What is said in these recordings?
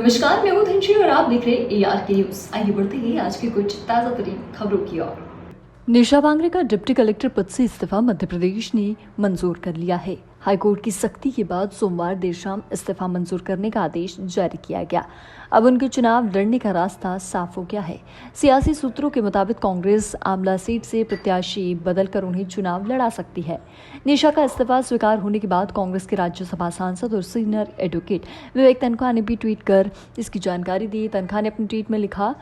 नमस्कार, मैं हूं धनश्री और आप देख रहे हैं ARK न्यूज। आइए बढ़ते हैं आज की कुछ ताजा तरीन खबरों की ओर। निशा बांगरे का डिप्टी कलेक्टर पद से इस्तीफा मध्य प्रदेश ने मंजूर कर लिया है। हाईकोर्ट की सख्ती के बाद सोमवार देर शाम इस्तीफा मंजूर करने का आदेश जारी किया गया। अब उनके चुनाव लड़ने का रास्ता साफ हो गया है। सियासी सूत्रों के मुताबिक कांग्रेस आमला सीट से प्रत्याशी बदलकर उन्हें चुनाव लड़ा सकती है। निशा का इस्तीफा स्वीकार होने के बाद कांग्रेस के राज्यसभा सांसद और सीनियर एडवोकेट विवेक तनखा ने भी ट्वीट कर इसकी जानकारी दी। तनखा ने अपने ट्वीट में लिखा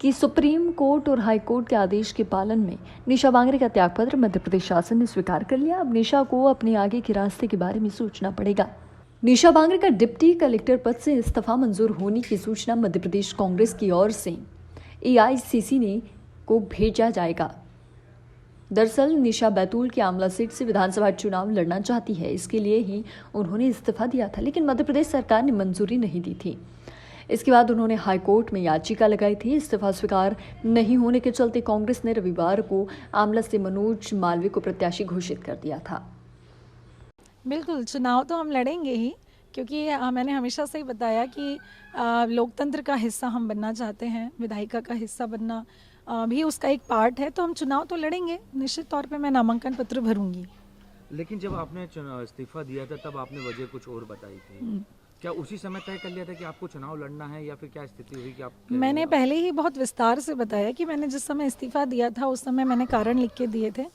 कि सुप्रीम कोर्ट और हाई कोर्ट के आदेश के पालन में निशा बांगरे का त्यागपत्र मध्य प्रदेश शासन ने स्वीकार कर लिया। अब निशा को अपने आगे के रास्ते के बारे में सोचना पड़ेगा। निशा बांगरे का डिप्टी कलेक्टर पद से इस्तीफा मंजूर होने की सूचना मध्य प्रदेश कांग्रेस की ओर से AICC को भेजा जाएगा। दरअसल निशा बैतूल की आमला सीट से विधानसभा चुनाव लड़ना चाहती है। इसके लिए ही उन्होंने इस्तीफा दिया था, लेकिन मध्य प्रदेश सरकार ने मंजूरी नहीं दी थी। इसके बाद उन्होंने हाईकोर्ट में याचिका लगाई थी। इस्तीफा स्वीकार नहीं होने के चलते कांग्रेस ने रविवार को आमला से मनोज मालवीय को प्रत्याशी घोषित कर दिया था। बिल्कुल, चुनाव तो हम लड़ेंगे ही, क्योंकि मैंने हमेशा से ही बताया कि लोकतंत्र का हिस्सा हम बनना चाहते हैं। विधायिका का हिस्सा बनना भी उसका एक पार्ट है, तो हम चुनाव तो लड़ेंगे। निश्चित तौर पे मैं नामांकन पत्र भरूंगी। लेकिन जब आपने इस्तीफा दिया था तब आपने वजह कुछ और बताई थी। क्या उसी समय तय कर लिया था कि आपको चुनाव लड़ना है, या फिर क्या स्थिति हुई कि आप? मैंने पहले ही बहुत विस्तार से बताया कि मैंने जिस समय इस्तीफा दिया था उस समय मैंने कारण लिख के दिए थे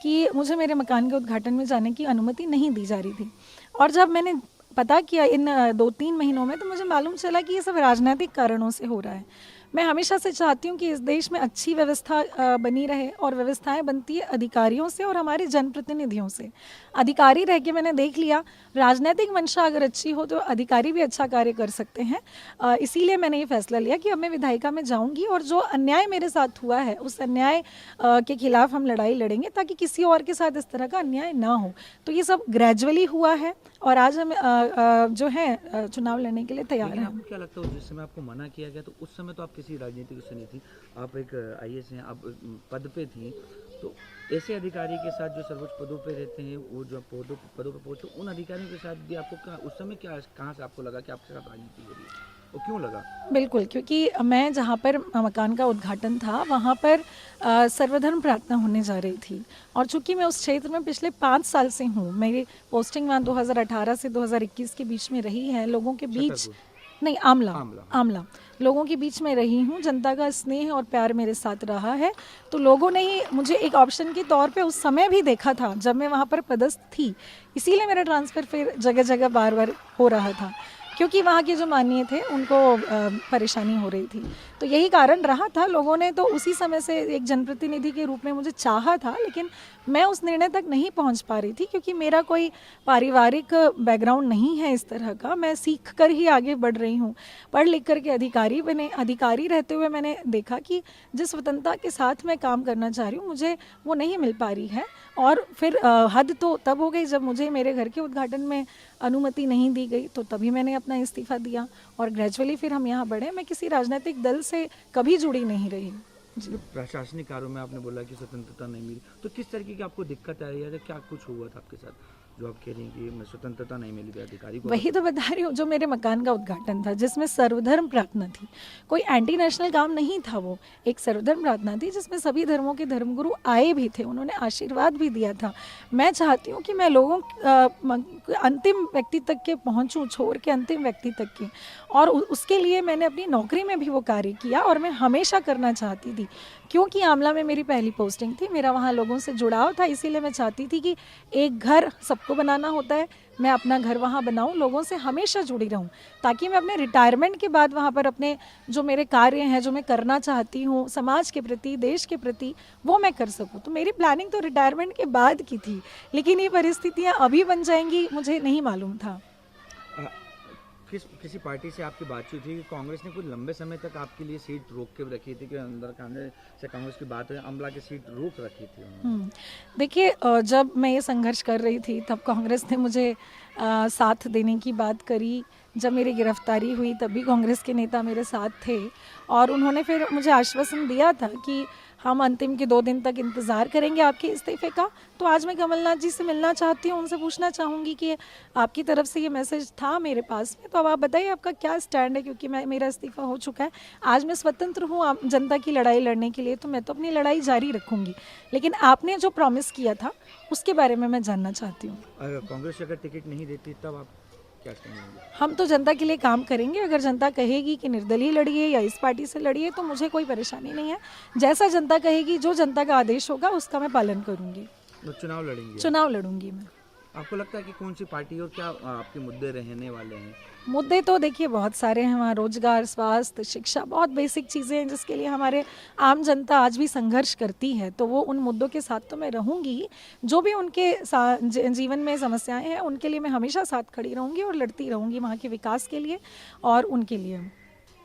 कि मुझे मेरे मकान के उद्घाटन में जाने की अनुमति नहीं दी जा रही थी। और जब मैंने पता किया इन 2-3 महीनों में, तो मुझे मालूम चला कि ये सब राजनीतिक कारणों से हो रहा है। मैं हमेशा से चाहती हूँ कि इस देश में अच्छी व्यवस्था बनी रहे, और व्यवस्थाएं बनती है अधिकारियों से और हमारे जनप्रतिनिधियों से। अधिकारी रह के मैंने देख लिया, राजनीतिक मंशा अगर अच्छी हो तो अधिकारी भी अच्छा कार्य कर सकते हैं। इसीलिए मैंने ये फैसला लिया कि अब मैं विधायिका में जाऊंगी, और जो अन्याय मेरे साथ हुआ है उस अन्याय के खिलाफ हम लड़ाई लड़ेंगे, ताकि किसी और के साथ इस तरह का अन्याय ना हो। तो ये सब ग्रेजुअली हुआ है, और आज हम जो है चुनाव लड़ने के लिए तैयार हैं। आपको क्या लगता है जिस समय आपको मना किया गया, तो उस समय तो आप किसी राजनीतिक से नहीं थी, आप एक IAS हैं, आप पद पे थी, तो ऐसे अधिकारी के साथ जो सर्वोच्च पदों पे रहते हैं, वो जो पदों पे पहुंचे, उन अधिकारियों के साथ भी आपको उस समय कहाँ से आपको लगा कि आपके साथ राजनीति हो रही है, वो क्यों लगा? बिल्कुल, क्योंकि मैं जहाँ पर मकान का उद्घाटन था वहाँ पर सर्वधर्म प्रार्थना होने जा रही थी, और चूंकि मैं उस क्षेत्र में पिछले 5 साल से हूँ, मेरी पोस्टिंग वहाँ 2018 से 2021 के बीच में रही है। लोगों के बीच नहीं, आमला लोगों के बीच में रही हूँ। जनता का स्नेह और प्यार मेरे साथ रहा है, तो लोगों ने ही मुझे एक ऑप्शन के तौर पे उस समय भी देखा था जब मैं वहाँ पर पदस्थ थी। इसीलिए मेरा ट्रांसफ़र फिर जगह जगह बार बार हो रहा था, क्योंकि वहाँ के जो माननीय थे उनको परेशानी हो रही थी। तो यही कारण रहा था। लोगों ने तो उसी समय से एक जनप्रतिनिधि के रूप में मुझे चाहा था, लेकिन मैं उस निर्णय तक नहीं पहुँच पा रही थी, क्योंकि मेरा कोई पारिवारिक बैकग्राउंड नहीं है इस तरह का। मैं सीख कर ही आगे बढ़ रही हूँ। पढ़ लिख कर के अधिकारी रहते हुए मैंने देखा कि जिस स्वतंत्रता के साथ मैं काम करना चाह रही हूँ, मुझे वो नहीं मिल पा रही है। और फिर हद तो तब हो गई जब मुझे मेरे घर के उद्घाटन में अनुमति नहीं दी गई, तो तभी मैंने अपना इस्तीफा दिया, और ग्रेजुअली फिर हम यहाँ बढ़े। मैं किसी राजनीतिक दल से कभी जुड़ी नहीं रही। प्रशासनिक कार्यों में आपने बोला कि स्वतंत्रता नहीं मिली, तो किस तरीके की आपको दिक्कत आ रही है, क्या कुछ हुआ था आपके साथ जो आप कह रही हैं कि मैं स्वतंत्रता नहीं मिली थी अधिकारी को? वही तो बता रही हूँ, जो मेरे मकान का उद्घाटन था जिसमें सर्वधर्म प्रार्थना थी, कोई एंटी नेशनल काम नहीं था, वो एक सर्वधर्म प्रार्थना थी जिसमें सभी धर्मों के धर्मगुरु आए भी थे, उन्होंने आशीर्वाद भी दिया था। मैं चाहती हूँ कि मैं लोगों अंतिम व्यक्ति तक के पहुँचूँ, छोड़ के अंतिम व्यक्ति तक के, और उसके लिए मैंने अपनी नौकरी में भी वो कार्य किया, और मैं हमेशा करना चाहती थी, क्योंकि आमला में मेरी पहली पोस्टिंग थी, मेरा वहाँ लोगों से जुड़ाव था। इसीलिए मैं चाहती थी कि एक घर सबको बनाना होता है, मैं अपना घर वहाँ बनाऊँ, लोगों से हमेशा जुड़ी रहूँ, ताकि मैं अपने रिटायरमेंट के बाद वहाँ पर अपने जो मेरे कार्य हैं, जो मैं करना चाहती हूँ समाज के प्रति, देश के प्रति, वो मैं कर सकूँ। तो मेरी प्लानिंग तो रिटायरमेंट के बाद की थी, लेकिन ये परिस्थितियाँ अभी बन जाएंगी मुझे नहीं मालूम था। किसी पार्टी से आपकी बातचीत थी कि कांग्रेस ने कुछ लंबे समय तक आपके लिए सीट रोक के रखी थी, कि अंदर कांग्रेस की बात है, अमला की सीट रोक रखी थी? देखिए, जब मैं ये संघर्ष कर रही थी तब कांग्रेस ने मुझे साथ देने की बात करी। जब मेरी गिरफ्तारी हुई तब भी कांग्रेस के नेता मेरे साथ थे, और उन्होंने फिर मुझे आश्वासन दिया था कि हम अंतिम के 2 दिन तक इंतज़ार करेंगे आपके इस्तीफ़े का। तो आज मैं कमलनाथ जी से मिलना चाहती हूँ, उनसे पूछना चाहूँगी कि आपकी तरफ से ये मैसेज था मेरे पास में, तो अब आप बताइए आपका क्या स्टैंड है, क्योंकि मेरा इस्तीफ़ा हो चुका है। आज मैं स्वतंत्र हूँ जनता की लड़ाई लड़ने के लिए, तो मैं तो अपनी लड़ाई जारी रखूँगी, लेकिन आपने जो प्रॉमिस किया था उसके बारे में मैं जानना चाहती हूँ। अगर कांग्रेस अगर टिकट नहीं देती तब आप क्या करेंगे? हम तो जनता के लिए काम करेंगे। अगर जनता कहेगी कि निर्दलीय लड़िए या इस पार्टी से लड़िए तो मुझे कोई परेशानी नहीं है। जैसा जनता कहेगी, जो जनता का आदेश होगा उसका मैं पालन करूँगी। तो चुनाव लड़ेंगे? चुनाव लड़ूंगी मैं। आपको लगता है कि कौन सी पार्टी और क्या आपके मुद्दे रहने वाले हैं? मुद्दे तो देखिए बहुत सारे हैं वहाँ, रोजगार, स्वास्थ्य, शिक्षा, बहुत बेसिक चीज़ें हैं जिसके लिए हमारे आम जनता आज भी संघर्ष करती है। तो वो उन मुद्दों के साथ तो मैं रहूँगी ही। जो भी उनके जीवन में समस्याएं हैं उनके लिए मैं हमेशा साथ खड़ी रहूँगी और लड़ती रहूँगी, वहाँ के विकास के लिए और उनके लिए।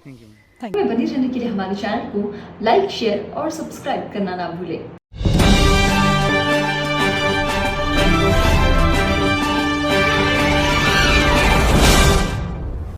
Thank you. Thank you. में बने रहने के लिए हमारे चैनल को लाइक, शेयर और सब्सक्राइब करना ना भूलें।